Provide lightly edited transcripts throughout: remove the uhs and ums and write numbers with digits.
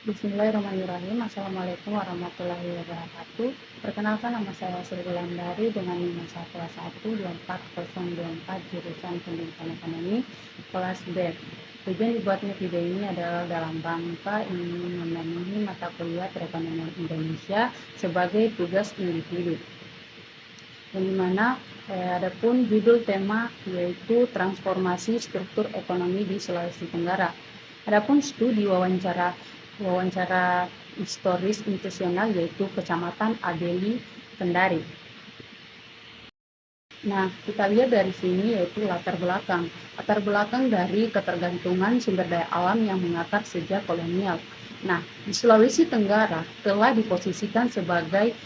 Bismillahirrahmanirrahim. Assalamualaikum warahmatullahi wabarakatuh. Perkenalkan, nama saya Sri Wulandari dengan NIM 1212424 jurusan Pendidikan Ekonomi kelas B. Tujuan dibuatnya video ini adalah dalam rangka ingin memenuhi mata kuliah perekonomian Indonesia sebagai tugas individu. Yang dimana adapun judul tema yaitu transformasi struktur ekonomi di Sulawesi Tenggara. Adapun studi wawancara historis institusional yaitu Kecamatan Abeli, Kendari. Nah, kita lihat dari sini yaitu latar belakang. Latar belakang dari ketergantungan sumber daya alam yang mengakar sejak kolonial. Nah, di Sulawesi Tenggara telah diposisikan sebagai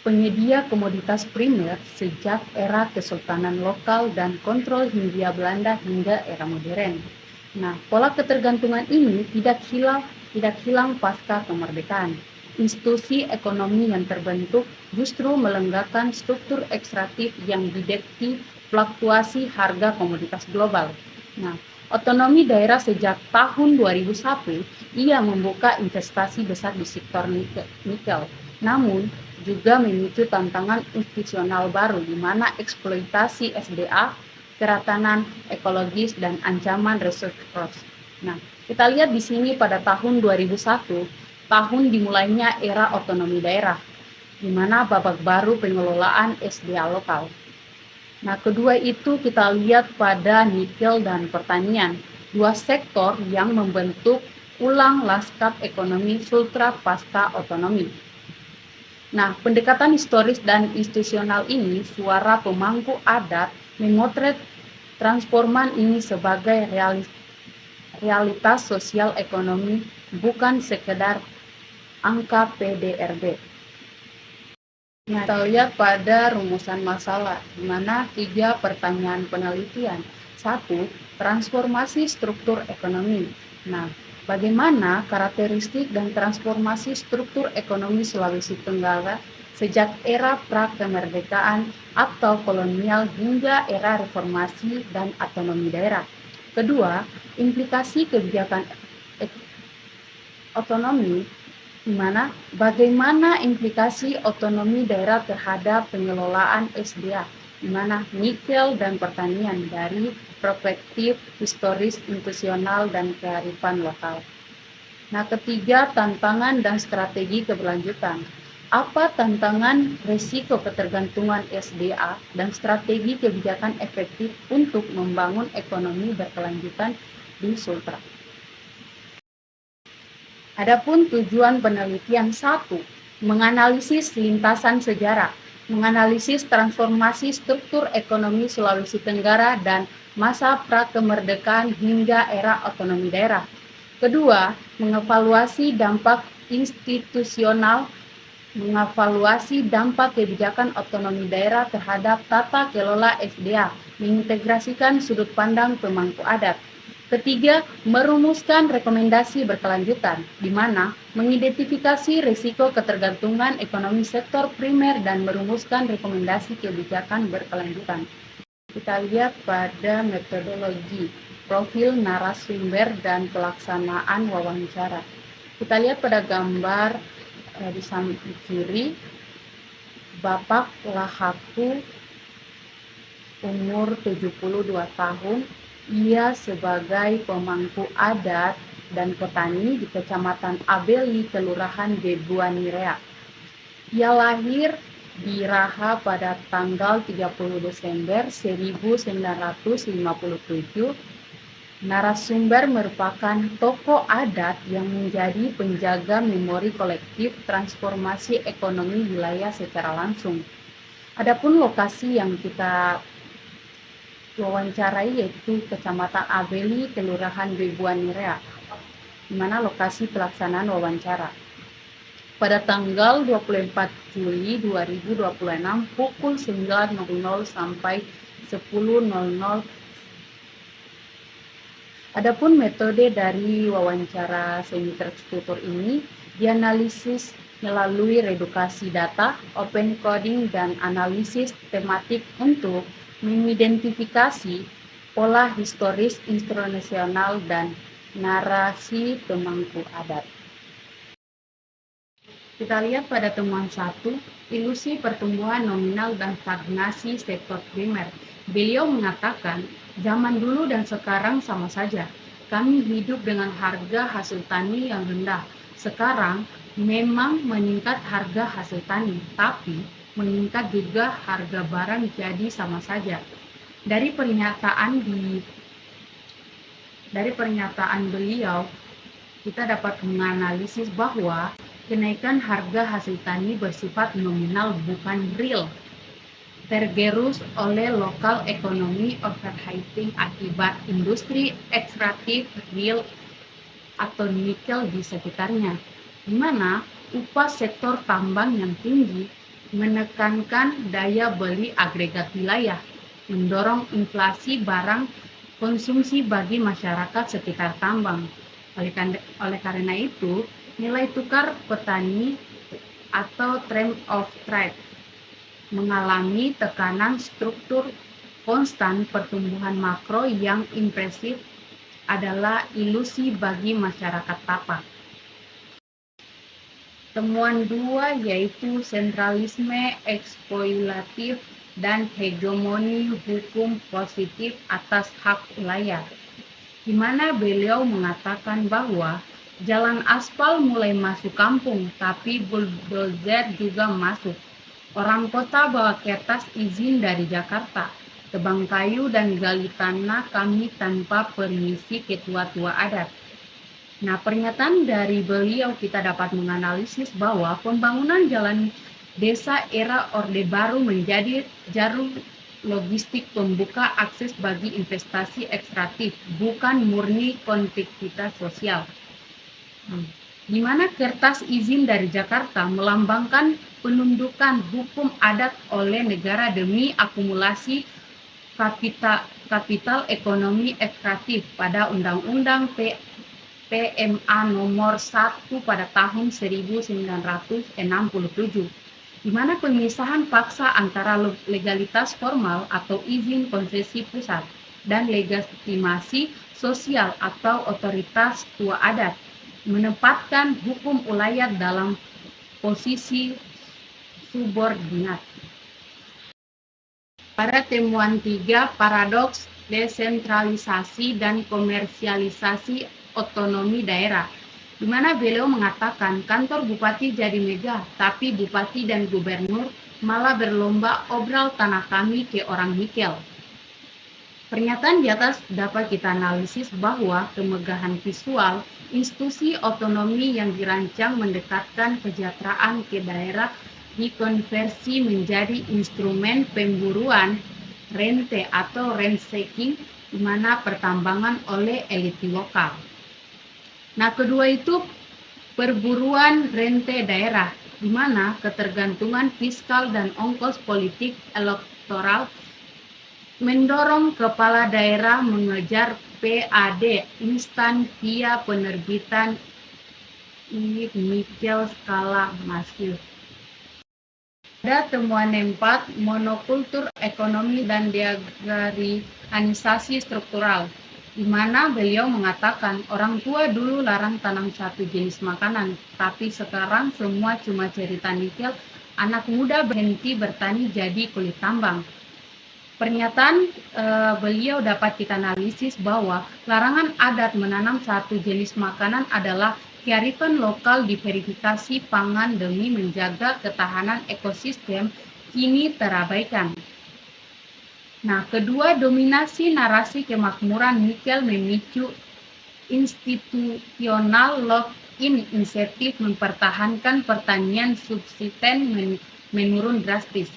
penyedia komoditas primer sejak era Kesultanan lokal dan kontrol Hindia Belanda hingga era modern. Nah, pola ketergantungan ini tidak hilang pasca kemerdekaan. Institusi ekonomi yang terbentuk justru melenggakan struktur ekstraktif yang didekati fluktuasi harga komoditas global. Nah, otonomi daerah sejak tahun 2001, ia membuka investasi besar di sektor nikel. Namun, juga memicu tantangan institusional baru di mana eksploitasi SDA, keratanan ekologis, dan ancaman resource loss. Nah, kita lihat di sini pada tahun 2001, tahun dimulainya era otonomi daerah, di mana babak baru pengelolaan SDA lokal. Nah, kedua itu kita lihat pada nikel dan pertanian, dua sektor yang membentuk ulang lanskap ekonomi Sultra pasca otonomi. Nah, pendekatan historis dan institusional ini, suara pemangku adat memotret transforman ini sebagai realitas sosial ekonomi, bukan sekedar angka PDRB. Nah, kita lihat pada rumusan masalah, di mana 3 pertanyaan penelitian. 1. Transformasi struktur ekonomi. Nah, bagaimana karakteristik dan transformasi struktur ekonomi Sulawesi Tenggara sejak era pra-kemerdekaan atau kolonial hingga era reformasi dan otonomi daerah. Kedua, implikasi kebijakan otonomi, di mana bagaimana implikasi otonomi daerah terhadap pengelolaan SDA, di mana nikel dan pertanian dari perspektif historis, institusional, dan kearifan lokal. Nah, ketiga, tantangan dan strategi keberlanjutan. Apa tantangan risiko ketergantungan SDA dan strategi kebijakan efektif untuk membangun ekonomi berkelanjutan di Sultra? Adapun tujuan penelitian 1, menganalisis lintasan sejarah, menganalisis transformasi struktur ekonomi Sulawesi Tenggara dan masa pra-kemerdekaan hingga era otonomi daerah. Kedua, mengevaluasi dampak institusional, mengevaluasi dampak kebijakan otonomi daerah terhadap tata kelola SDA, mengintegrasikan sudut pandang pemangku adat. Ketiga, merumuskan rekomendasi berkelanjutan, di mana mengidentifikasi risiko ketergantungan ekonomi sektor primer dan merumuskan rekomendasi kebijakan berkelanjutan. Kita lihat pada metodologi, profil narasumber, dan pelaksanaan wawancara. Kita lihat pada gambar di samping kiri, Bapak Lahaku, umur 72 tahun, ia sebagai pemangku adat dan petani di Kecamatan Abeli, Kelurahan Bebuanirea. Ia lahir di Raha pada tanggal 30 Desember 1957. Narasumber merupakan tokoh adat yang menjadi penjaga memori kolektif transformasi ekonomi wilayah secara langsung. Adapun lokasi yang kita wawancarai yaitu Kecamatan Abeli, Kelurahan Bebuanirea, di mana lokasi pelaksanaan wawancara. Pada tanggal 24 Juli 2026 pukul 9.00 sampai 10.00. Adapun metode dari wawancara semi terstruktur ini dianalisis melalui redukasi data, open coding, dan analisis tematik untuk mengidentifikasi pola historis institusional dan narasi pemangku adat. Kita lihat pada temuan 1, ilusi pertumbuhan nominal dan stagnasi sektor primer. Beliau mengatakan, zaman dulu dan sekarang sama saja. Kami hidup dengan harga hasil tani yang rendah. Sekarang memang meningkat harga hasil tani, tapi meningkat juga harga barang, jadi sama saja. Dari pernyataan beliau, kita dapat menganalisis bahwa kenaikan harga hasil tani bersifat nominal, bukan real, tergerus oleh lokal ekonomi overheating akibat industri ekstraktif real atau nikel di sekitarnya, di mana upah sektor tambang yang tinggi menekankan daya beli agregat wilayah, mendorong inflasi barang konsumsi bagi masyarakat sekitar tambang. Oleh karena itu, nilai tukar petani atau term of trade mengalami tekanan struktur konstan. Pertumbuhan makro yang impresif adalah ilusi bagi masyarakat tapak. Temuan 2 yaitu sentralisme eksploitatif dan hegemoni hukum positif atas hak wilayah, di mana beliau mengatakan bahwa jalan aspal mulai masuk kampung, tapi bulldozer juga masuk. Orang kota bawa kertas izin dari Jakarta, tebang kayu dan gali tanah kami tanpa permisi ketua-tua adat. Nah, pernyataan dari beliau kita dapat menganalisis bahwa pembangunan jalan desa era Orde Baru menjadi jarum logistik pembuka akses bagi investasi ekstraktif, bukan murni konektivitas sosial. Di mana kertas izin dari Jakarta melambangkan penundukan hukum adat oleh negara demi akumulasi kapital ekonomi ekstraktif pada Undang-Undang PMA nomor 1 pada tahun 1967, di mana pemisahan paksa antara legalitas formal atau izin konsesi pusat dan legitimasi sosial atau otoritas tua adat menempatkan hukum ulayat dalam posisi subordinat. Pada temuan 3, paradoks desentralisasi dan komersialisasi otonomi daerah, di mana beliau mengatakan kantor bupati jadi megah, tapi bupati dan gubernur malah berlomba obral tanah kami ke orang nikel. Pernyataan di atas dapat kita analisis bahwa kemegahan visual institusi otonomi yang dirancang mendekatkan kesejahteraan ke daerah dikonversi menjadi instrumen pemburuan rente atau rent-seeking, di mana pertambangan oleh elit lokal. Nah, kedua itu perburuan rente daerah, di mana ketergantungan fiskal dan ongkos politik elektoral mendorong kepala daerah mengejar PAD instan via penerbitan unit nikel skala masif. Pada temuan 4, monokultur ekonomi dan deagrarianisasi struktural, di mana beliau mengatakan orang tua dulu larang tanam satu jenis makanan, tapi sekarang semua cuma cerita nikel, anak muda berhenti bertani jadi kulit tambang. Pernyataan beliau dapat kita analisis bahwa larangan adat menanam satu jenis makanan adalah kearifan lokal diverifikasi pangan demi menjaga ketahanan ekosistem kini terabaikan. Nah, kedua, dominasi narasi kemakmuran nikel memicu institusional lock-in insentif mempertahankan pertanian subsisten menurun drastis.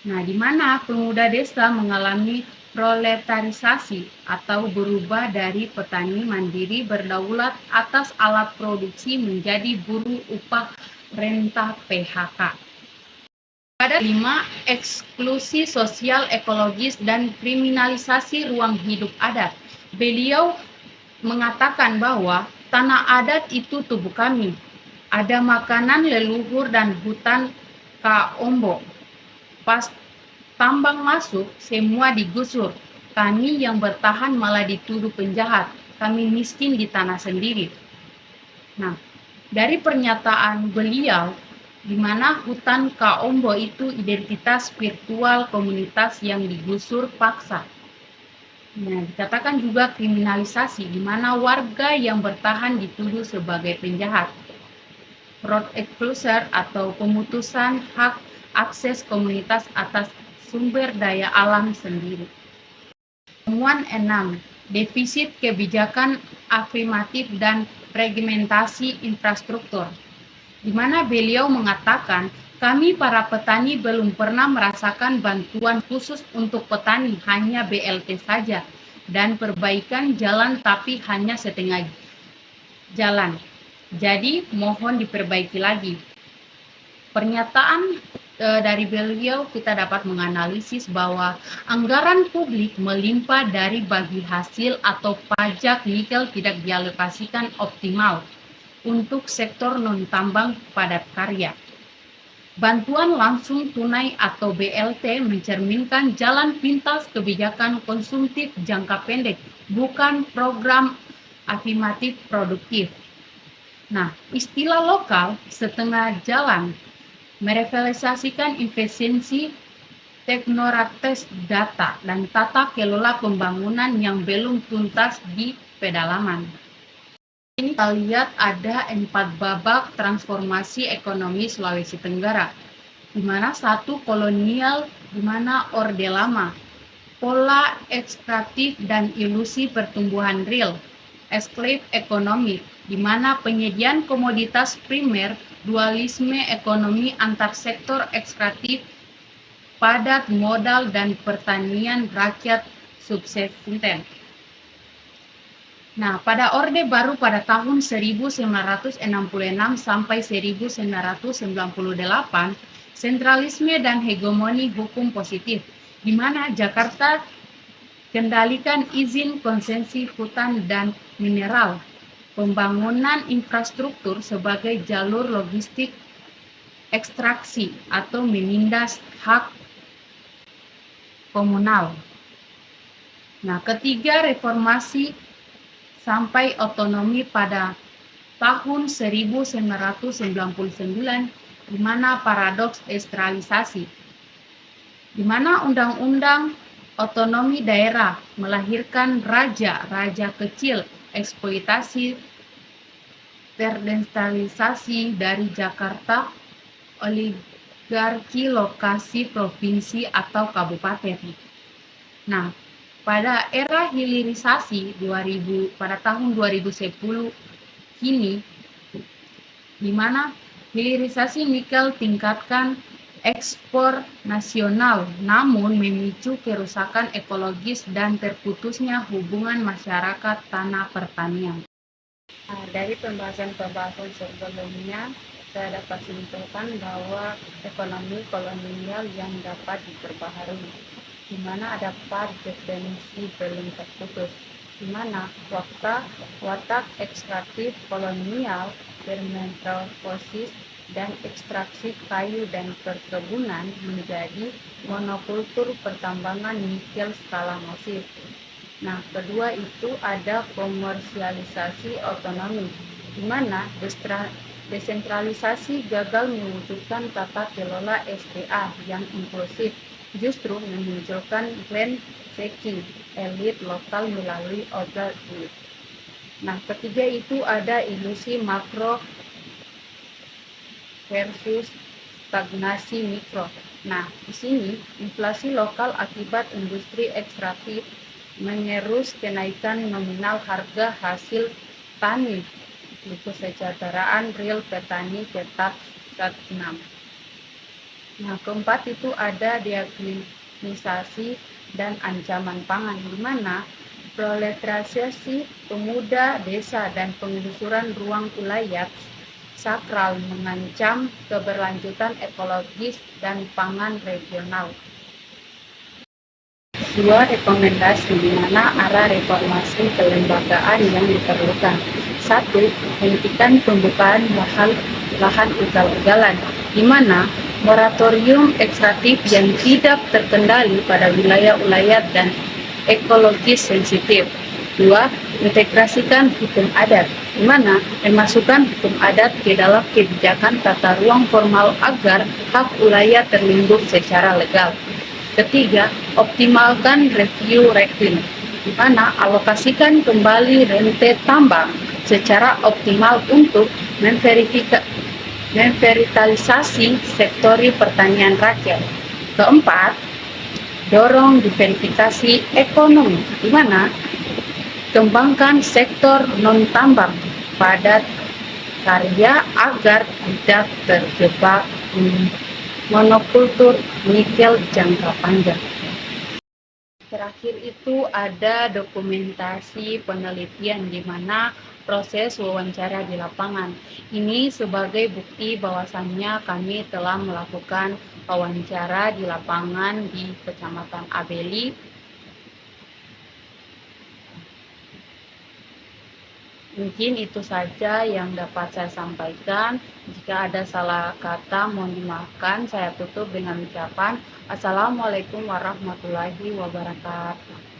Nah, di mana pemuda desa mengalami proletarisasi atau berubah dari petani mandiri berdaulat atas alat produksi menjadi buruh upah rentah PHK. Pada 5, eksklusi sosial ekologis dan kriminalisasi ruang hidup adat. Beliau mengatakan bahwa tanah adat itu tubuh kami. Ada makanan leluhur dan hutan Kaombo. Pas tambang masuk, semua digusur. Kami yang bertahan malah dituduh penjahat. Kami miskin di tanah sendiri. Nah, Dari pernyataan beliau, di mana hutan Kaombo itu identitas spiritual komunitas yang digusur paksa. Nah, dikatakan juga kriminalisasi, di mana warga yang bertahan dituduh sebagai penjahat. Road closure atau pemutusan hak akses komunitas atas sumber daya alam sendiri. Temuan 6. Defisit kebijakan afirmatif dan fragmentasi infrastruktur. Di mana beliau mengatakan, kami para petani belum pernah merasakan bantuan khusus untuk petani, hanya BLT saja, dan perbaikan jalan tapi hanya setengah jalan. Jadi mohon diperbaiki lagi. Pernyataan dari beliau kita dapat menganalisis bahwa anggaran publik melimpah dari bagi hasil atau pajak nikel tidak dialokasikan optimal untuk sektor non-tambang padat karya. Bantuan langsung tunai atau BLT mencerminkan jalan pintas kebijakan konsumtif jangka pendek, bukan program afirmatif produktif. Nah, istilah lokal setengah jalan merefleksikan efisiensi teknokratis data dan tata kelola pembangunan yang belum tuntas di pedalaman. Ini kita lihat ada 4 babak transformasi ekonomi Sulawesi Tenggara, di mana 1 kolonial, di mana Orde Lama, pola ekstraktif dan ilusi pertumbuhan real, esclave ekonomi, di mana penyediaan komoditas primer, dualisme ekonomi antar sektor ekstraktif, padat modal dan pertanian rakyat subsisten. Nah, pada Orde Baru pada tahun 1966 sampai 1998, sentralisme dan hegemoni hukum positif, di mana Jakarta kendalikan izin konsesi hutan dan mineral, pembangunan infrastruktur sebagai jalur logistik ekstraksi atau menindas hak komunal. Nah, ketiga, reformasi sampai otonomi pada tahun 1999, di mana paradoks desentralisasi, di mana undang-undang otonomi daerah melahirkan raja kecil, eksploitasi terdesentralisasi dari Jakarta, oligarki lokasi provinsi atau kabupaten. Nah, pada era hilirisasi pada tahun 2010 kini, di mana hilirisasi nikel tingkatkan ekspor nasional, namun memicu kerusakan ekologis dan terputusnya hubungan masyarakat tanah pertanian. Nah, dari pembahasan sebelumnya, saya dapat simpulkan bahwa ekonomi kolonial yang dapat diperbaharui, di mana ada 4 definisi belum terputus, di mana watak ekstraktif kolonial, bermetamorfosis, dan ekstraksi kayu dan perkebunan menjadi monokultur pertambangan nikel skala masif. Nah, kedua itu ada komersialisasi otonomi, di mana desentralisasi gagal mewujudkan tata kelola SDA yang inklusif, justru memunculkan land seeking elit lokal melalui oligarki. Nah, ketiga itu ada ilusi makro versus stagnasi mikro. Nah, di sini inflasi lokal akibat industri ekstraktif mengerus kenaikan nominal harga hasil tani, kesejahteraan real petani tetap stagnan. Nah, keempat itu ada deaglinisasi dan ancaman pangan, di mana proletariasi pemuda desa dan penggusuran ruang wilayah sakral mengancam keberlanjutan ekologis dan pangan regional. 2 rekomendasi di mana arah reformasi kelembagaan yang diperlukan. 1. Hentikan pembukaan lahan ugal-ugalan, di mana moratorium ekstraktif yang tidak terkendali pada wilayah-wilayah dan ekologis sensitif. 2. Integrasikan hukum adat, di mana memasukkan hukum adat ke dalam kebijakan tata ruang formal agar hak wilayah terlindung secara legal. Ketiga, optimalkan review reklim, di mana alokasikan kembali rente tambang secara optimal untuk memvitalisasi sektor pertanian rakyat. Keempat, dorong diversifikasi ekonomi, di mana kembangkan sektor non-tambang padat karya agar tidak terjebak monokultur nikel jangka panjang. Terakhir itu ada dokumentasi penelitian di mana proses wawancara di lapangan. Ini sebagai bukti bahwasannya kami telah melakukan wawancara di lapangan di Kecamatan Abeli. Mungkin itu saja yang dapat saya sampaikan. Jika ada salah kata, mohon dimaafkan. Saya tutup dengan ucapan Assalamualaikum warahmatullahi wabarakatuh.